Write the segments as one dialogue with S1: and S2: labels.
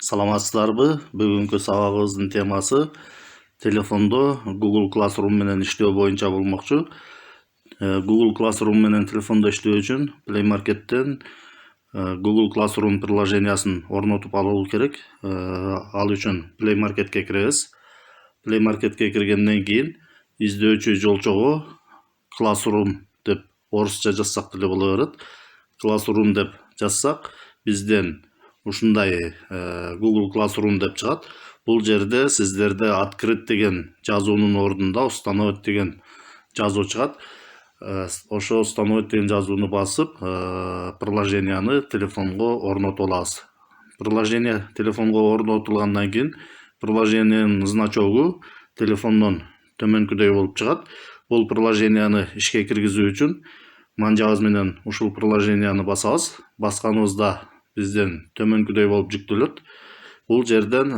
S1: Саламатсыздарбы? Бүгүнкү сабагыбыздын темасы телефондо Google Classroom менен иштөө боюнча болмокчу. Google Classroom менен телефондо иштөө үчүн Play Market'ten Google Classroom приложениясын орнотуп алуу керек. Ал үчүн Play Market'ке киребиз. Play Market'ке киргенден кийин издөөчү жолчого Classroom деп орусча жазсак деле боло берет. Classroom деп жазсак, бизден ушундай Google Classroom деп чыгат. Бул жерде сиздерде открыть деген жазуунун ордунда установить деген жазуу чыгат. Ошо установить деген жазууну басып, приложенияны телефонго орнотуп алабыз. Приложение телефонго орнотулгандан кийин приложениянын значогу телефондон төмөнкүдөй болуп чыгат. Бул приложенияны ишке киргизүү үчүн манжабыз менен ушул приложенияны басабыз. Басканыбызда бизден төмөнкүдөй болуп жүктөлөт. Бул жерден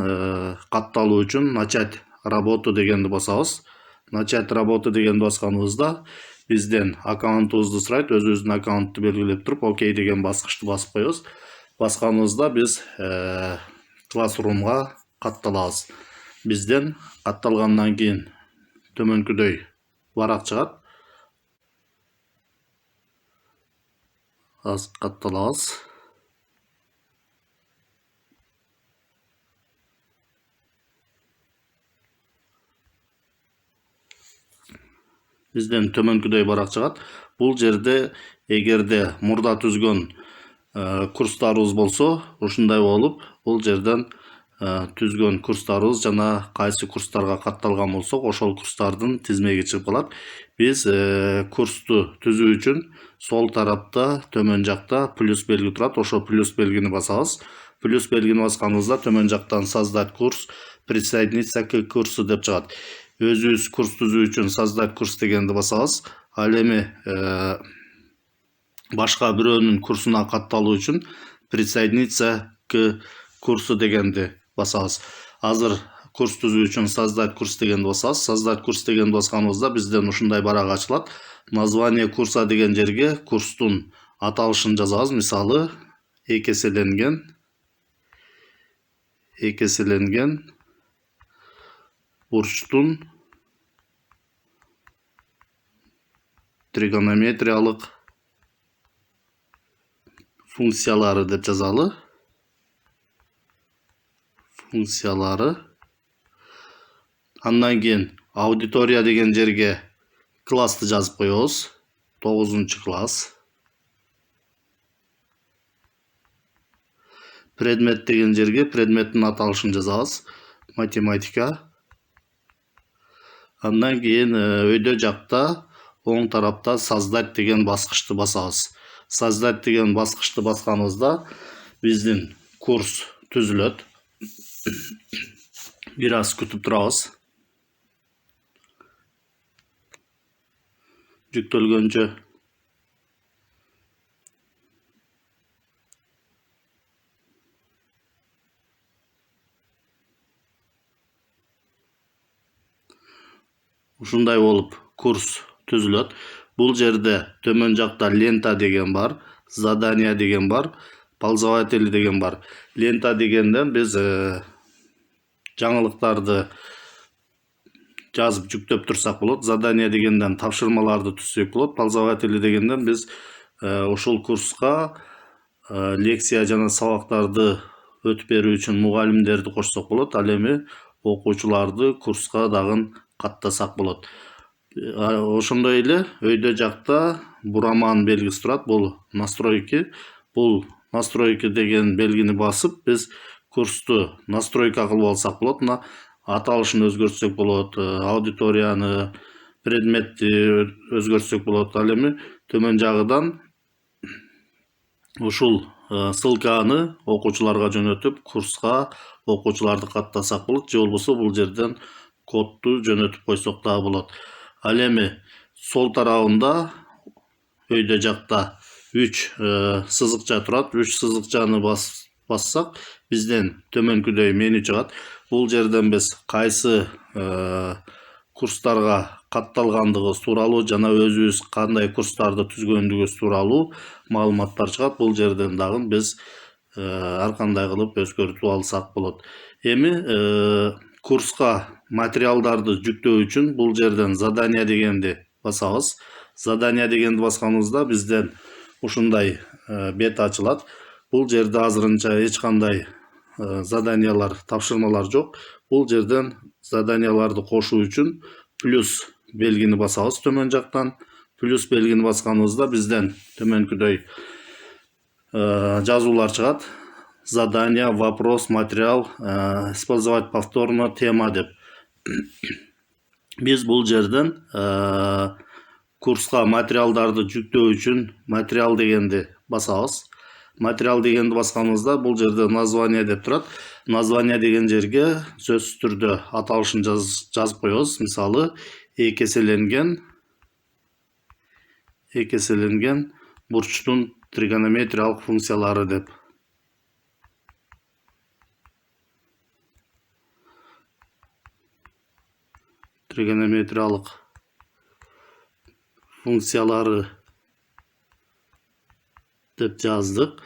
S1: катталуу үчүн начать работу дегенди басабыз. Начать работу дегенди басканыбызда бизден аккаунтубузду сурайт, өзүбүздүн аккаунтту белгилеп туруп, окей деген баскычты басып коебуз. Басканыбызда биз Classroom'га катталабыз. Бизден катталгандан кийин төмөнкүдөй барак чыгат. Аз катталабыз. Бизден төмөнкүдөй барак чыгат. Бул жерде эгерде мурда түзгөн курстарыбыз болсо, ушундай болуп, бул жерден түзгөн курстарыбыз жана кайсы курстарга катталган болсок, ошол курстардын тизмеги чыгып калат. Биз курсту түзүү үчүн сол тарапта төмөн жакта плюс белги турат. Ошо плюс белгини басабыз. Плюс белгини басканыбызда төмөн жактан создать курс, присоединиться к курсу деп чыгат. Өзүбүз курс түзүү үчүн создать курс дегенди басабыз. Ал эми башка бирөөнүн курсуна катталуу үчүн присоединиться к курсу дегенди басабыз. Азыр курс түзүү үчүн создать курс дегенди басабыз. Создать курс дегенди басканыбызда бизден ушундай барак ачылат. Название курса деген жерге курстун аталышын жазабыз. Мисалы, экеселенген бурчтун тригонометриялык функциялары деп жазалы. Функциялары. Андан кийин аудитория деген жерге классты жазып коебуз. 9-класс. Предмет деген жерге предметтин аталышын жазабыз. Математика. Андан кийин өйдө жакта оң тарапта создать деген баскычты басабыз. Создать деген баскычты басканыбызда биздин курс түзүлөт. Бир аз күтүп турабыз. Жүктөлгөнчө. Ушундай болуп курс түзүлөт. Бул жерде төмөн жакта лента деген бар, задание деген бар, пользователь деген бар. Лента дегенден биз жаңылыктарды жазып жүктөп турсак болот. Задание дегенден тапшырмаларды түзсөк болот. Пользователь дегенден биз ушул курска лекция жана сабактарды өтүп берүү үчүн мугалимдерди кошсок болот. Ал эми окуучуларды курска дагы каттасак болот. Ошондой эле өйдө жакта бураман белгиси турат. Бул настройки. Бул настройки деген белгини басып, биз курсту настройка кылып алсак болот. Мына аталышын өзгөртсөк болот, аудиторияны, предметти өзгөртсөк болот. Ал эми төмөн жагыдан ушул ссылканы окуучуларга жөнөтүп, курска окуучуларды каттасак болот. Же болбосо бул жерден кодду жөнөтүп койсок да болот. Ал эми сол тарабында өйдө жакта 3 сызыкча турат. 3 сызыкчаны бассак, бизден төмөнкүдөй меню чыгат. Бул жерден биз кайсы курстарга катталгандыгы тууралуу жана өзүбүз кандай курстарды түзгөндүгүбүз тууралуу маалыматтар чыгат. Бул жерден дагы биз ар кандай кылып өзгөртүп алсак болот. Эми курска материалдарды жүктөө үчүн бул жерден задание дегенди басабыз. Задание дегенди басканыбызда бизден ушундай бет ачылат. Бул жерде азырынча эч кандай заданиялар, тапшырмалар жок. Бул жерден заданияларды кошуу үчүн плюс белгини басабыз төмөн жактан. Плюс белгини басканыбызда бизден төмөнкүдөй жазуулар чыгат. Задание, вопрос, материал, использовать повторно, тема деп. Биз бул жерден курска материалдарды жүктөө үчүн материал дегенди басабыз. Материал дегенди басканыбызда бул жерде название деп турат. Название деген жерге сөзсүз түрдө аталышын жазып коебуз. Мисалы, экеселенген бурчтун тригонометриялык функциялары деп. Тригонометриялык функциялары деп жаздык.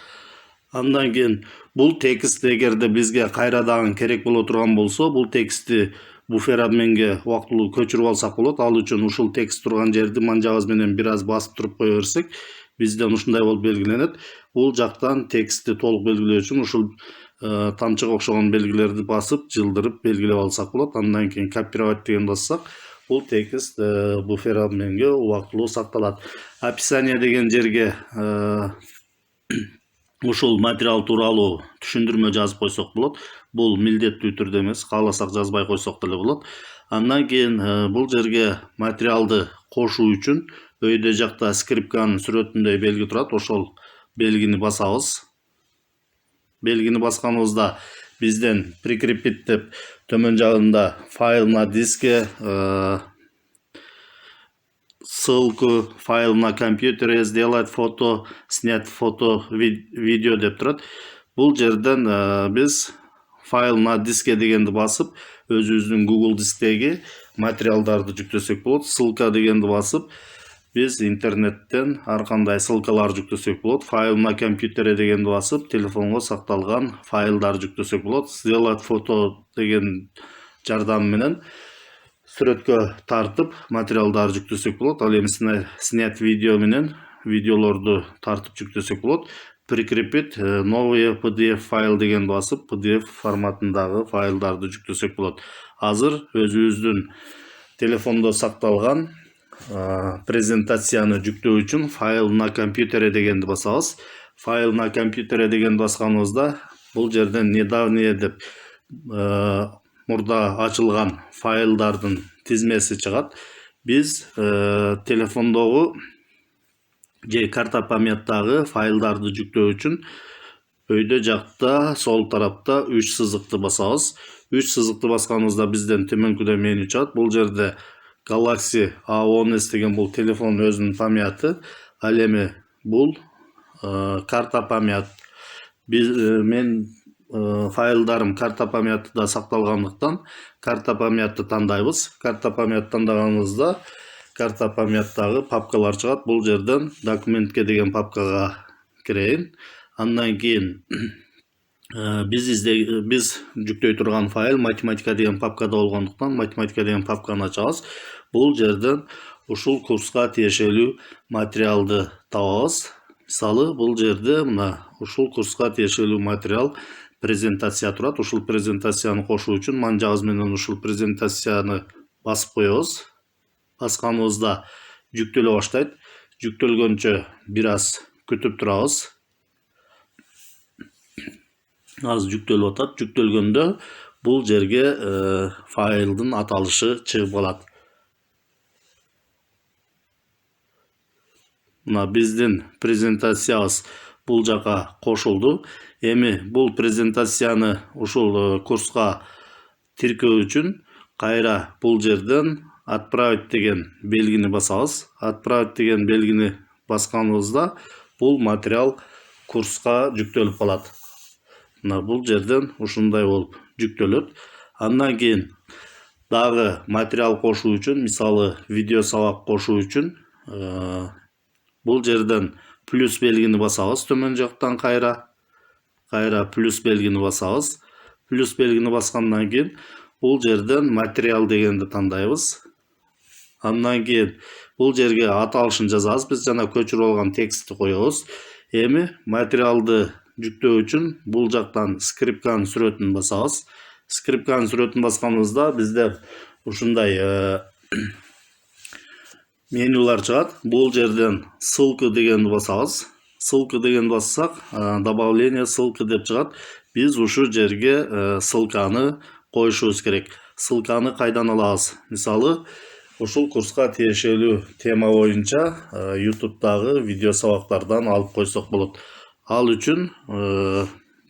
S1: Андан кийин бул текст эгерде бизге кайрадан керек боло турган болсо, бул текстти буфер адменге убактылуу көчүрүп алсак болот. Ал үчүн ушул текст турган жерди манжабыз менен бир аз басып туруп кое берсек, бизден ушундай болуп белгиленет. Бул жактан текстти толук белгилөө үчүн ушул тамчыга окшогон белгилерди басып, жылдырып белгилеп алсак болот. Андан кийин копировать деген бассак, бул текст буфер адменге убактылуу сакталат. Описание деген жерге ушул материал тууралуу түшүндүрмө жазып койсок болот. Бул милдеттүү түрдө эмес, кааласак жазбай койсок деле болот. Андан кийин бул жерге материалды кошуу үчүн өйдө жакта скрипканын сүрөтүндөй белги турат. Ошол белгини басабыз. Белгини басканыбызда бизден прикрепить деп төмөн жагында файл на диске, ссылку, файл на компьютере, сделать фото, снять фото, видео деп турат. Бул жерден биз файл на диске дегенди басып, өзүбүздүн Google дисктеги материалдарды жүктөсөк болот. Ссылка дегенди басып, биз интернеттен ар кандай ссылкалар жүктөсөк болот. Файл на компьютере дегенди басып, телефонго сакталган файлдар жүктөсөк болот. Сделать фото деген жардам менен сүрөткө тартып материалдар жүктөсөк болот. Ал эми снять видео менен видеолорду тартып жүктөсөк болот. Прикрепить новый PDF файл деген басып, PDF форматындагы файлдарды жүктөсөк болот. Азыр өзүбүздүн телефондо сакталган презентацияны жүктөө үчүн файл на компьютере дегенди басабыз. Файл на компьютере дегенди басканыбызда бул жерден недавнее деп мурда ачылган файлдардын тизмеси чыгат. Биз телефондогу же карта памяттагы файлдарды жүктөө үчүн өйдө жакта сол тарапта 3 сызыкты басабыз. 3 сызыкты басканыбызда бизден төмөнкүдөй меню чыгат. Бул жерде Galaxy A10s деген бул телефон өзүнүн памяты. Ал эми бул карта памят. Мен файлдарым карта памятыда сакталгандыктан карта памятты тандайбыз. Карта памят тандаганыбызда карта памяттагы папкалар чыгат. Бул жерден документке деген папкага кирейин. Андан кийин биз жүктөй турган файл математика деген папкада болгондуктан математика деген папканы ачабыз. Бул жерден ушул курска тиешелүү материалды табабыз. Мисалы, бул жерде мына ушул курска тиешелүү материал презентация турат. Ушул презентацияны кошуу үчүн манжабыз менен ушул презентацияны басып коебуз. Басканыбызда жүктөлө баштайт. Жүктөлгөнчө бир аз күтүп турабыз. Аз жүктөлүп атат. Жүктөлгөндө бул жерге файлдын аталышы чыгып калат. Мына биздин презентациябыз бул жака кошулду. Эми бул презентацияны ушул курска тиркөө үчүн кайра бул жерден отправить деген белгини басабыз. Отправить деген белгини басканыбызда бул материал курска жүктөлүп калат. Мына бул жерден ушундай болуп жүктөлөт. Андан кийин дагы материал кошуу үчүн, мисалы, видео сабак кошуу үчүн бул жерден плюс белгини басабыз төмөн жактан кайра. кайра плюс белгини басабыз. Плюс белгини баскандан кийин бул жерден материал дегенди тандайбыз. Андан кийин бул жерге аталышын жазабыз. Биз жана көчүрүп алган текстти коебуз. Эми материалды жүктөө үчүн бул жактан скрипканын сүрөтүн басабыз. Скрипканын сүрөтүн басканыбызда бизде ушундай менюлар чыгат. Бул жерден ссылка дегенди басабыз. Ссылка дегенди бассак, добавление ссылка деп чыгат. Биз ушу жерге ссылканы коюшубуз керек. Ссылканы кайдан алабыз? Мисалы, ушул курска тиешелүү тема боюнча YouTube'дагы видео сабактардан алып койсок болот. Ал үчүн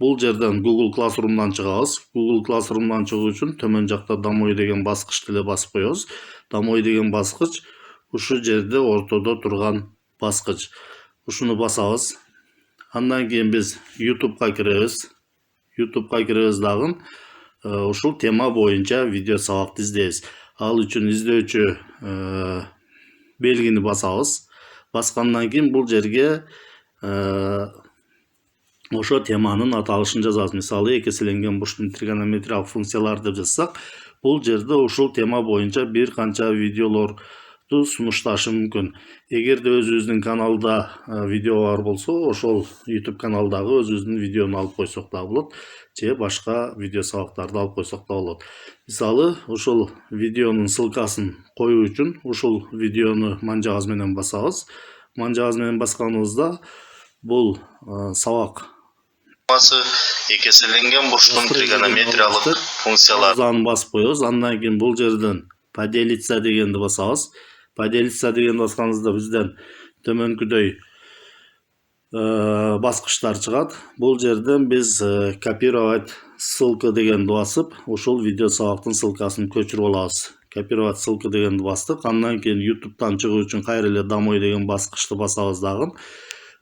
S1: бул жерден Google Classroom'дан чыгабыз. Google Classroom'дан чыгуу үчүн төмөн жакта домой деген баскычты эле басып коебуз. Домой деген баскыч ушу жерде ортодо турган баскыч. Ушуну басабыз. Андан кийин биз YouTube'га киребиз. YouTube'га киребиз дагы ушул тема боюнча видео сабакты издейбиз. Ал үчүн издөөчү белгини басабыз. Баскандан кийин бул жерге ошо теманын аталышын жазабыз. Мисалы, экеселенген бурчтун тригонометриялык функциялары деп жазсак, бул жерде ушул тема боюнча бир канча видеолорду сунушташы мүмкүн. Эгерде өзүбүздүн каналда видео бар болсо, ошол YouTube каналдагы өзүбүздүн видеону алып койсок да болот, же башка видео сабактарды алып койсок да болот. Мисалы, ушул видеонун ссылкасын коюу үчүн ушул видеону манжагыз менен басабыз. Манжагыз менен басканыбызда бул сабак экеселенген бурчтун тригонометриялык функцияларын басып коебуз. Андан кийин бул жерден поделиться дегенди басабыз. Поделиться дегенди басканыбызда бизден төмөнкүдөй баскычтар чыгат. Бул жерден биз копировать ссылка дегенди басып, ушул видео сабактын ссылкасын көчүрүп алабыз. Копировать ссылка дегенди бастык. Андан кийин YouTube'дан чыгуу үчүн кайра эле домой деген баскычты басабыз дагы.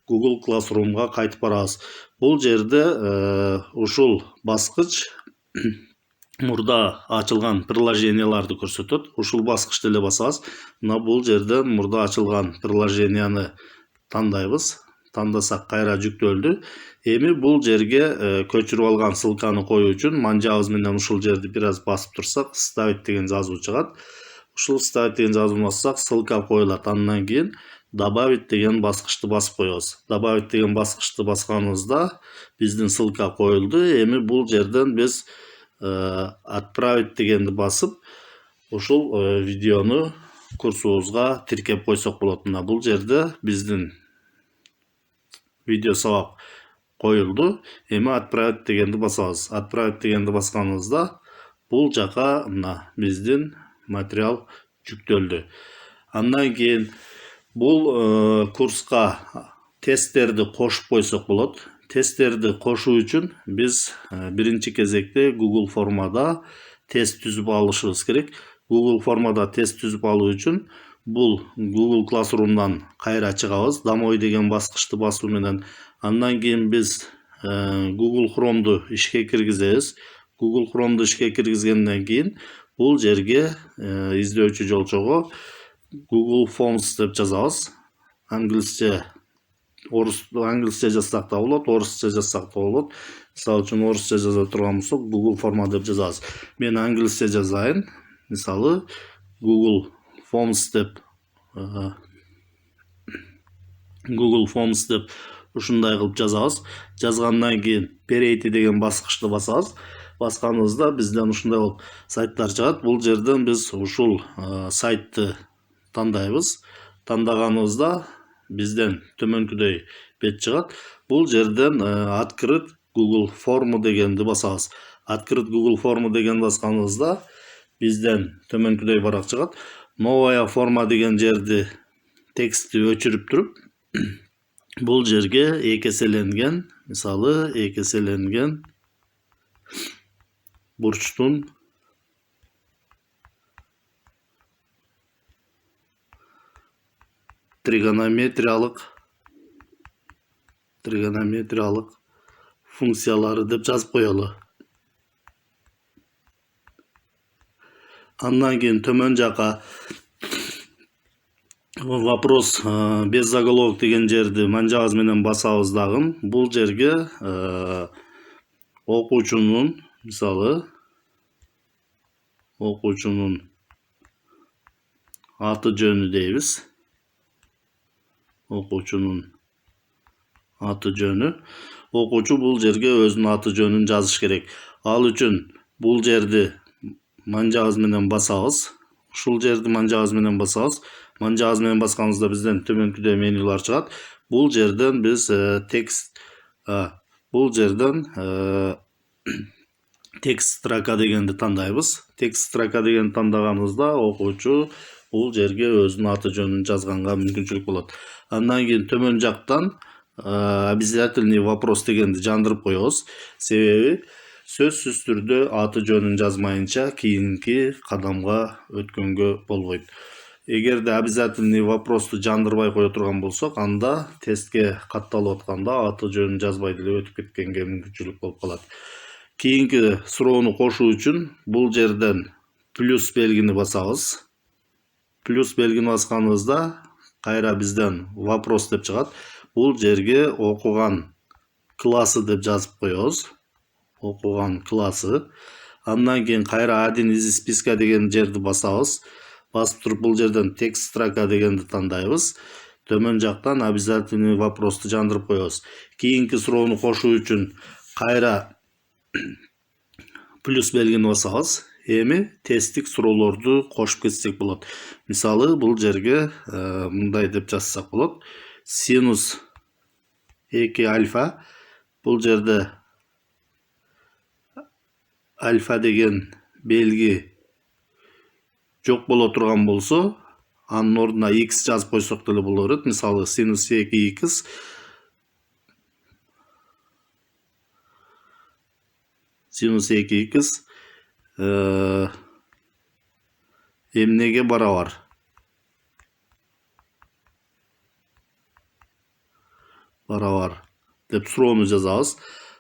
S1: Google Classroom'га кайтып барабыз. Бул жерде ушул баскыч мурда ачылган приложенияларды көрсөтөт. Ушул баскычты эле басабыз. Мына бул жерден мурда ачылган приложенияны тандайбыз. Тандасак кайра жүктөлдү. Эми бул жерге көчүрүп алган ссылканы коюу үчүн манжабыз менен ушул жерди бир аз басып турсак, ставить деген жазуу чыгат. Ушул ставить деген жазууну бассак, ссылка коюлат. Андан кийин добавить деген баскычты басып коебуз. Добавить деген баскычты басканыбызда биздин ссылка коюлду. Эми бул жерден биз отправить дегенди басып, ушул видеону курсубузга тиркеп койсок болот. Мына бул жерде биздин видео сабак коюлду. Эми отправить дегенди басабыз. Отправить дегенди басканыбызда бул жака мына биздин материал жүктөлдү. Андан кийин бул курска тесттерди кошуп койсок болот. Тесттерди кошуу үчүн биз биринчи кезекте Google формада тест түзүп алышыбыз керек. Google формада тест түзүп алуу үчүн бул Google Classroom'дан кайра чыгабыз. Домой деген баскычты басуу менен. Андан кийин биз Google Chrome'ду ишке киргизебиз. Google Chrome'ду ишке киргизгенден кийин бул жерге издөөчү жолчого Google Forms деп жазабыз. Англисче жазсак да болот, орусча жазсак да болот. Мисалы үчүн орусча жаза турган болсок, Google форма деп жазабыз. Мен англисче жазайын. Мисалы, Google Forms деп ушундай кылып жазабыз. Жазгандан кийин перейти деген баскычты басабыз. Басканыбызда бизден ушундай болуп сайттар чыгат. Бул жерден биз ушул сайтты тандайбыз. Тандаганыбызда бизден төмөнкүдөй бет чыгат. Бул жерден открыть Google форму дегенди басабыз. Открыть Google форму деген басканыбызда бизден төмөнкүдөй барак чыгат. Новая форма деген жерди текстти өчүрүп туруп, бул жерге экеселенген, мисалы, экеселенген бурчтун тригонометриялык функциялары деп жазып коелу. Андан кийин төмөн жака вопрос без заголовок деген жерди манжабыз менен басабыз дагы. Бул жерге Окуучунун мисалы окуучунун аты жөнү дейбиз. Окуучунун аты жөнү. Окуучу бул жерге өзүнүн аты жөнүн жазыш керек. Ал үчүн бул жерди ман жагыз менен басабыз. Ушул жерди ман жагыз менен басабыз. Ман жагыз менен басканыбызда бизден төмөнкүдө менюлар чыгат. Бул жерден биз текст текст строка дегенди тандайбыз. Текст строка дегенди тандаганыбызда окуучу бул жерге өзүнүн аты жөнүн жазганга мүмкүнчүлүк болот. Андан кийин төмөн жактан обязательный вопрос дегенди жандырып коебуз. Себеби сөзсүз түрдө аты жөнүн жазмайынча кийинки кадамга өткөнгө болбойт. Эгерде обязательный вопросту жандырбай кое турган болсок, анда тестке катталып атканда аты жөнүн жазбай деле өтүп кеткенге мүмкүнчүлүк болуп калат. Кийинки суроону кошуу үчүн бул жерден плюс белгини басабыз. Плюс белгини басканыбызда кайра бизден вопрос деп чыгат. Бул жерге окуган классы деп жазып коебуз. Окуган классы. Андан кийин кайра один из списка деген жерди басабыз. Басып туруп бул жерден текст строка дегенди тандайбыз. Төмөн жактан обязательный вопросту жандырып коебуз. Кийинки суроону кошуу үчүн кайра плюс белгини басабыз. Эми тесттик суроолорду кошуп кетсек болот. Мисалы бул жерге мындай деп жазсак болот. Синус 2 альфа. Бул жерде альфа деген белги жок боло турган болсо, анын ордуна x жазып койсок деле боло берет. Мисалы синус 2x синус 2x эмнеге барабар? Барабар деп суроону жазабыз.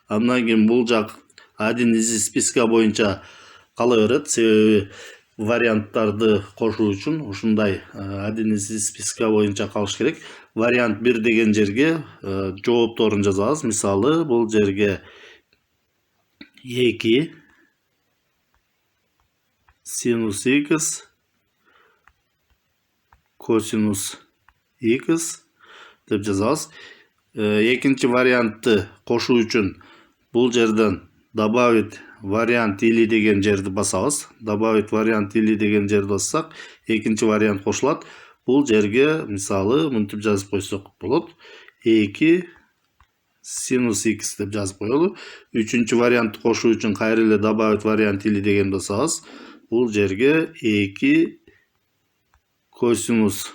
S1: Андан кийин бул жак один из списка боюнча кала берет. Себеби варианттарды кошуу үчүн ушундай один из списка боюнча калыш керек. Вариант 1 деген жерге жоопторун жазабыз. Мисалы бул жерге 2 синус x косинус x деп жазабыз. Экинчи вариантты кошуу үчүн бул жерден добавить вариант или деген жерди басабыз. Добавить вариант или деген жерди бассак, экинчи вариант кошулат. Бул жерге мисалы мынтип жазып койсок болот. 2 синус x деп жазып коелу. Үчүнчү вариантты кошуу үчүн кайра эле добавить вариант или деген басабыз. Бул жерге 2 косинус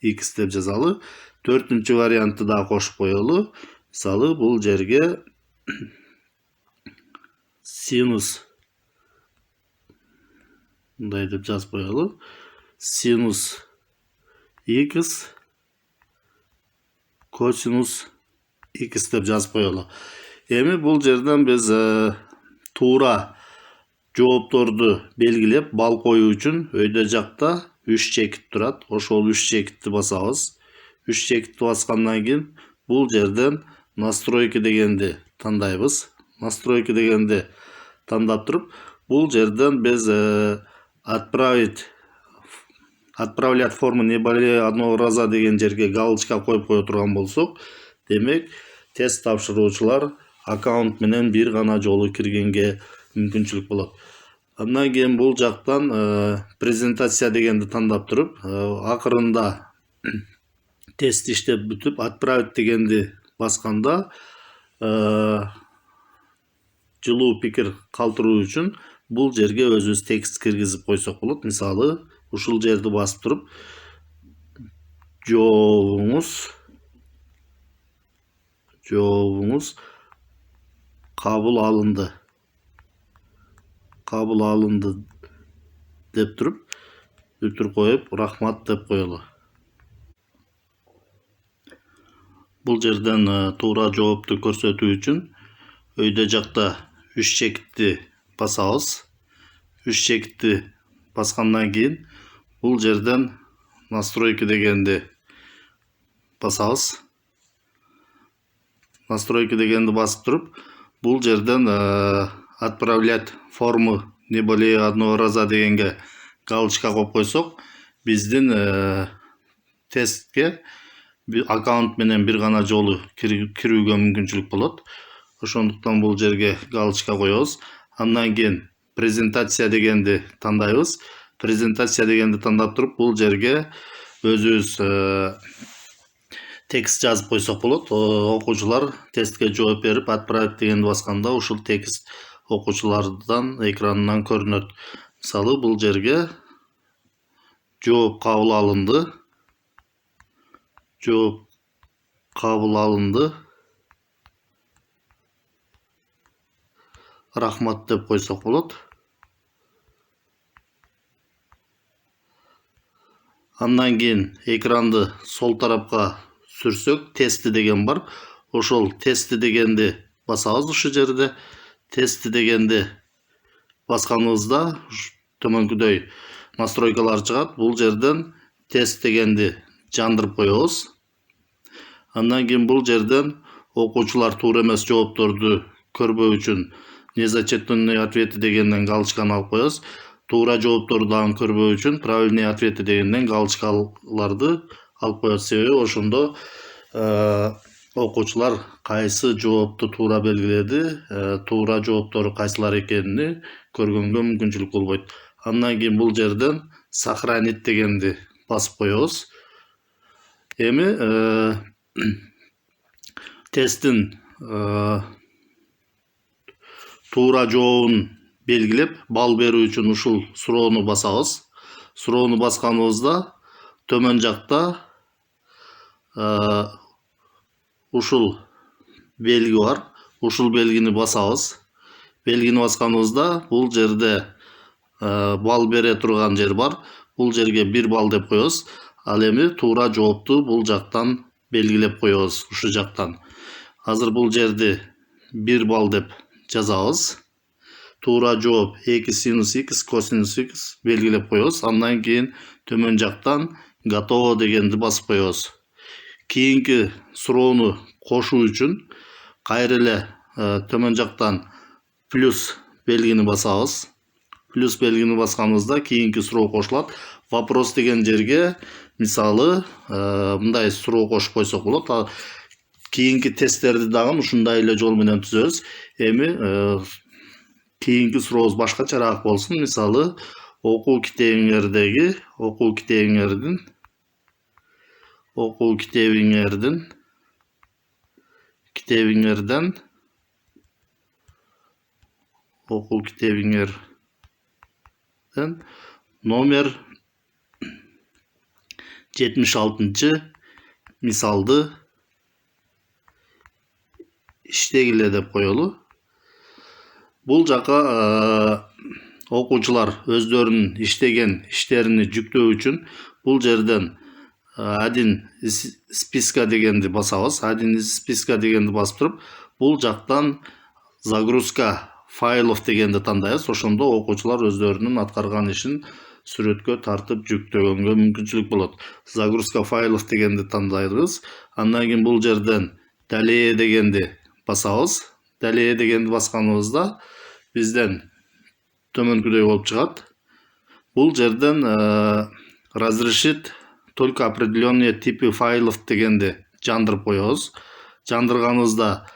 S1: x деп жазалы. Төртүнчү вариантты да кошуп коелу. Мисалы бул жерге синус мындай деп жазып коелу. Синус x косинус x деп жазып коелу. Эми бул жерден биз туура жоопторду белгилеп бал коюу үчүн өйдө жакта 3 чекит турат. Ошол 3 чекитти басабыз. 3 чекитти баскандан кийин бул жерден настройки дегенди тандайбыз. Настройки дегенди тандап туруп, бул жерден биз отправлять форму не более одного раза деген жерге галочка коюп кое турган болсок, демек тест тапшыруучулар аккаунт менен бир гана жолу киргенге мүмкүнчүлүк болот. Андан кийин бул жактан презентация дегенди тандап туруп, акырында тест иштеп бүтүп отправить дегенди басканда жылуу пикир калтыруу үчүн бул жерге өзүбүз текст киргизип койсок болот. Мисалы ушул жерди басып туруп жообуңуз кабыл алынды деп туруп бүтүр коюп рахмат деп коелу. Бул жерден туура жоопту көрсөтүү үчүн өйдө жакта 3 чекитти басабыз. 3 чекитти баскандан кийин бул жерден настройки дегенди басабыз. Настройки дегенди басып туруп, бул жерден отправлять форму не более одного раза дегенге галочка коюп койсок, биздин тестке аккаунт менен бир гана жолу кирүүгө мүмкүнчүлүк болот. Ошондуктан бул жерге галочка коебуз. Андан кийин презентация дегенди тандайбыз. Презентация дегенди тандап туруп, бул жерге өзүбүз текст жазып койсок болот. Окуучулар тестке жооп берип, отправить дегенди басканда ушул текст окуучулардан экранынан көрүнөт. Мисалы, бул жерге жооп кабыл алынды. Жооп кабыл алынды. Рахмат деп койсок болот. Андан кийин экранды сол тарапка сүрсөк, тести деген бар. Ошол тести дегенди басабыз ушул жерде. Тести дегенди басканыбызда төмөнкүдөй настройкалар чыгат. Бул жерден тест дегенди жандырып коебуз. Андан кийин бул жерден окуучулар туура эмес жоопторду көрбөө үчүн незачетные ответы дегенден галочканы алып коебуз. Туура жоопторду дагы көрбөө үчүн правильные ответы дегенден галочкаларды алып коебуз. Себеби ошондо окуучулар кайсы жоопту туура белгиледи, туура жооптору кайсылар экенин көргөнгө мүмкүнчүлүк болбойт. Андан кийин бул жерден сохранить дегенди басып коебуз. Эми тесттин туура жообун белгилеп, балл берүү үчүн ушул суроону басабыз. Суроону басканыбызда төмөн жакта ушул белги бар. Ушул белгини басабыз. Белгини басканыбызда бул жерде балл бере турган жер бар. Бул жерге 1 балл деп коебуз. Ал эми туура жоопту бул жактан белгилеп коебуз, ушул жактан. Азыр бул жерди 1 балл деп жазабыз. Туура жооп 2 синус x косинус x белгилеп коебуз. Андан кийин төмөн жактан готово дегенди басып коебуз. Кийинки суроону кошуу үчүн кайра эле төмөн жактан плюс белгини басабыз. Плюс белгини басканыбызда кийинки суроо кошулат. Вопрос деген жерге мисалы мындай суроо кошуп койсок болот. Кийинки тесттерди дагы ушундай эле жол менен түзөбүз. Эми кийинки сурообуз башкачараак болсун. Мисалы, окуу китебиңерден номер 76 мисалды иштегиле деп коелу. Бул жака окуучулар өздөрүнүн иштеген иштерини жүктөө үчүн бул жерден один из списка дегенди басабыз. Один из списка дегенди басып туруп, бул жактан загрузка файлов дегенди тандайбыз. Ошондо окуучулар өздөрүнүн аткарган ишин сүрөткө тартып жүктөгөнгө мүмкүнчүлүк болот. Загрузка файлов дегенди тандайбыз. Андан кийин бул жерден далее дегенди басабыз. Далее дегенди басканыбызда бизден төмөнкүдөй болуп чыгат. Бул жерден разрешит только определенные типы файлов дегенди жандырып коебуз. Жандырганыбызда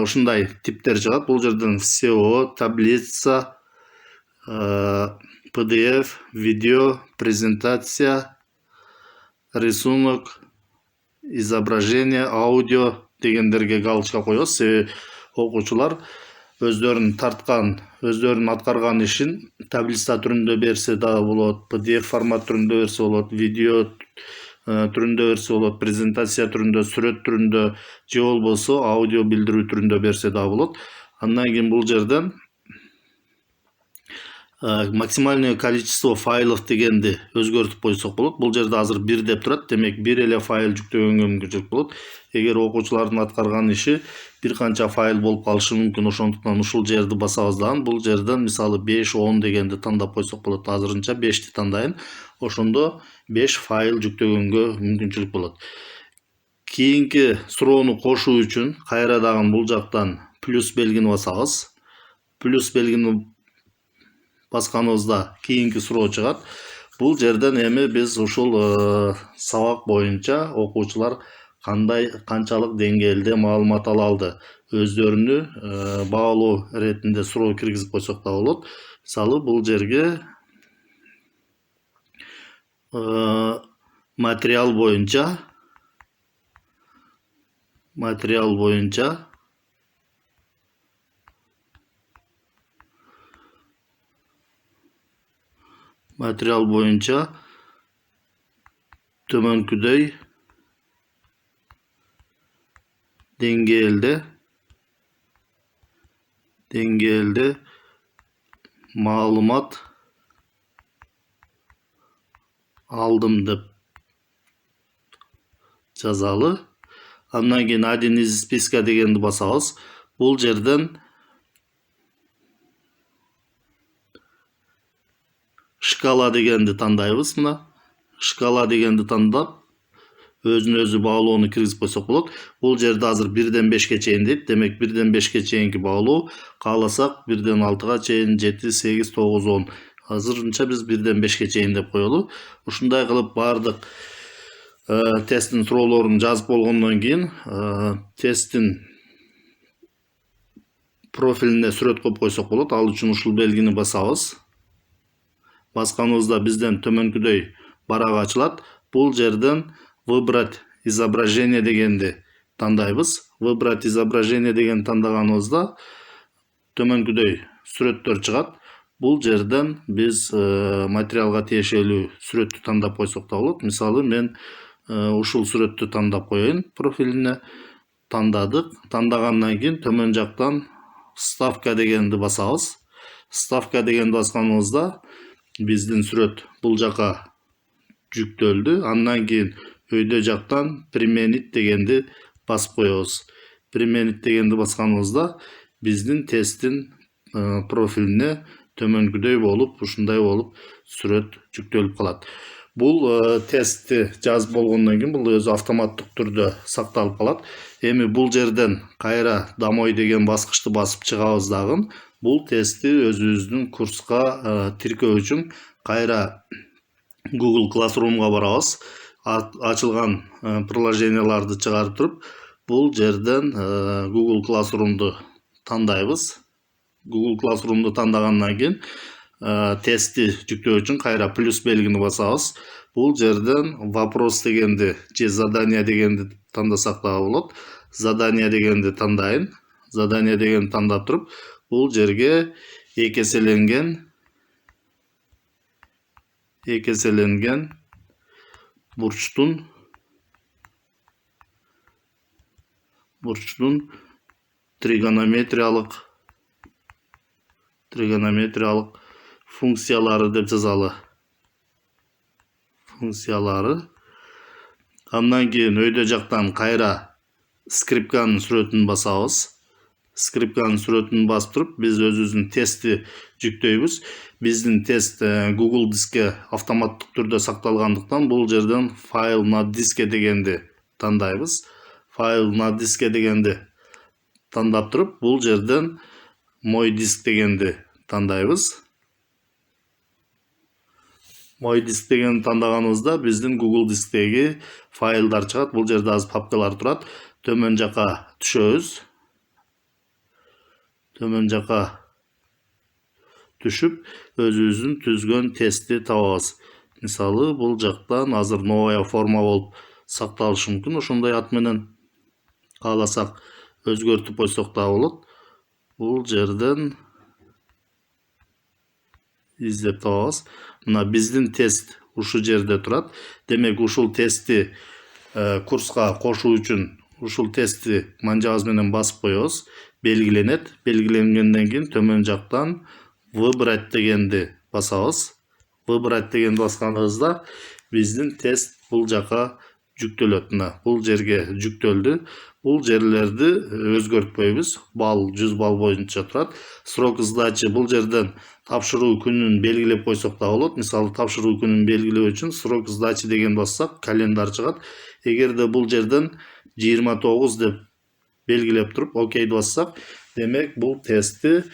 S1: ушундай типтер чыгат. Бул жерден SEO, таблица, PDF, видео, презентация, рисунок, изображение, аудио дегендерге галочка коебуз. Себеби окуучулар өздөрүнүн аткарган ишин таблица түрүндө берсе да болот, PDF формат түрүндө берсе болот, видео түрүндө берсе болот, презентация түрүндө, сүрөт түрүндө же болбосо аудио билдирүү түрүндө берсе да болот. Андан кийин бул жерден максимальное количество файлов дегенди өзгөртүп койсок болот. Бул жерде азыр 1 деп турат. Демек 1 эле файл жүктөгөнгө мүмкүнчүлүк болот. Эгер окуучулардын аткарган иши бир канча файл болуп калышы мүмкүн. Ошондуктан ушул жерди басабыз дагы. Бул жерден мисалы 5-10 дегенди тандап койсок болот. Азырынча 5ти тандайын. Ошондо 5 файл жүктөгөнгө мүмкүнчүлүк болот. Кийинки суроону кошуу үчүн кайра дагы бул жактан плюс белгини басабыз. Плюс белгини басканыбызда кийинки суроо чыгат. Бул жерден эми биз ушул сабак боюнча окуучулар канчалык деңгээлде маалымат ала алды, өздөрүнү баалоо иретинде суроо киргизип койсок да болот. Мисалы бул жерге материал боюнча төмөнкүдөй деңгээлде маалымат алдым деп жазалы. Андан кийин один из списка дегенди басабыз. Бул жерден шкала дегенди тандайбыз. Мына шкала дегенди тандап өзүнө-өзү баалоону киргизип койсок болот. Бул жерде азыр 1-ден 5ке чейин дейт. Демек 1-ден 5ке чейинки баалоо, кааласак 1-ден 6га чейин, 7, 8, 9, 10. Азырынча биз 1-ден 5ке чейин деп коелу. Ушундай кылып баардык тесттин суроолорун жазып болгондон кийин тесттин профилине сүрөт коюп койсок болот. Ал үчүн ушул белгини басабыз. Басканыбызда бизден төмөнкүдөй барак ачылат. Бул жерден выбрать изображение дегенди тандайбыз. Выбрать изображение деген тандаганыбызда төмөнкүдөй сүрөттөр чыгат. Бул жерден биз материалга тиешелүү сүрөттү тандап койсок да болот. Мисалы мен ушул сүрөттү тандап коеюн, профилине тандадык. Тандагандан кийин төмөн жактан вставка дегенди басабыз. Вставка дегенди басканыбызда биздин сүрөт бул жака жүктөлдү. Андан кийин өйдө жактан применить дегенди басып коебуз. Применить дегенди басканыбызда биздин тесттин профилине төмөнкүдөй болуп, ушундай болуп сүрөт жүктөлүп калат. Бул тестти жазып болгондон кийин бул өзү автоматтык түрдө сакталып калат. Эми бул жерден кайра домой деген баскычты басып чыгабыз дагы. Бул тестти өзүбүздүн курска тиркөө үчүн кайра Google Classroom'га барабыз. Ачылган приложенияларды чыгарып туруп, бул жерден Google Classroom'ду тандайбыз. Google Classroom'ду тандагандан кийин тестти жүктөө үчүн кайра плюс белгини басабыз. Бул жерден вопрос дегенди же задание дегенди тандасак да болот. Задание дегенди тандайын. Задание дегенди тандап туруп, бул жерге экеселенген бурчтун тригонометриялык функциялары деп жазалы. Андан кийин өйдө жактан кайра скрипканын сүрөтүн басабыз. Скрипканын сүрөтүн басып туруп, биз өзүбүздүн тестти жүктөйбүз. Биздин тест Google дискке автоматтык түрдө сакталгандыктан бул жерден файл на диске дегенди тандайбыз. Файл на диске дегенди тандап туруп, бул жерден мой диск дегенди тандайбыз. Мой диск дегенди тандаганыбызда биздин Google дисктеги файлдар чыгат. Бул жерде аз папкалар турат. Төмөн жака түшөбүз. Төмөн жака түшүп, өзүбүздүн түзгөн тестти табабыз. Мисалы бул жактан азыр новая форма болуп сакталышы мүмкүн. Ошондой ат менен кааласак өзгөртүп койсок да болот. Бул жерден издеп табабыз. Мына биздин тест ушул жерде турат. Демек ушул тестти курска кошуу үчүн ушул тестти манжабыз менен басып коебуз. Белгиленет. Белгиленгенден кийин төмөн жактан выбрать дегенди басабыз. Выбрать дегенди басканыбызда биздин тест бул жака жүктөлөт. Мына бул жерге жүктөлдү. Бул жерлерди өзгөртпөйбүз. Бал 100 бал боюнча турат. Срок сдачи бул жерден тапшыруу күнүн белгилеп койсок да болот. Мисалы тапшыруу күнүн белгилөө үчүн срок сдачи деген бассак, календар чыгат. Эгерде бул жерден 29 деп белгилеп туруп окейди бассак, Demek bu testi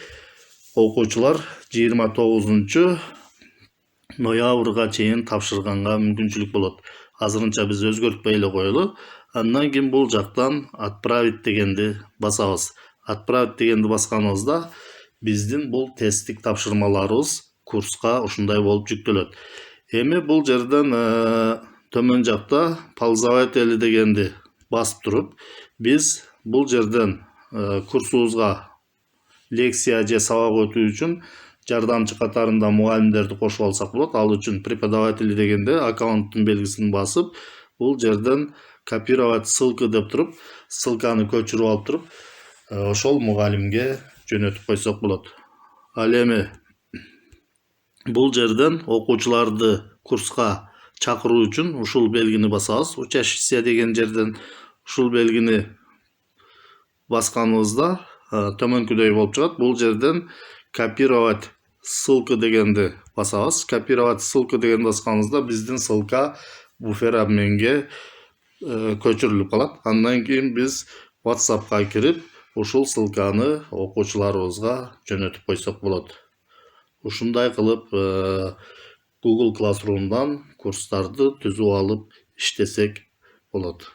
S1: okuwçular 29 noyabrga çeyin tapşırганга мүмкүнчүлүк болот. Азырынча биз өзгөртпөй эле коелу. Андан кийин бул жактан отправить дегенди басабыз. Отправить дегенди басканыбызда биздин бул тесттик тапшырмаларыбыз курска ушундай болуп жүктөлөт. Эми бул жерден төмөн жакта ползаватель дегенди басып туруп, биз бул жерден курсубузга лекция же сабак өтүү үчүн жардамчы катарында мугалимдерди кошуп алсак болот. Ал үчүн преподаватель дегенде аккаунттун белгисин басып, бул жерден копировать ссылка деп туруп, ссылканы көчүрүп алып туруп, ошол мугалимге жөнөтүп койсок болот. Ал эми бул жерден окуучуларды курска чакыруу үчүн ушул белгини басабыз. Учащийся деген жерден ушул белгини басканыбызда төмөнкүдөй болуп чыгат. Бул жерден копировать ссылка дегенди басабыз. Копировать ссылка деген басканыбызда биздин ссылка буфер обменге көчүрүлүп калат. Андан кийин биз WhatsApp'ка кирип, ушул ссылканы окуучуларыбызга жөнөтүп койсок болот. Ушундай кылып Google Classroom'дан курстарды түзүп алып иштесек болот.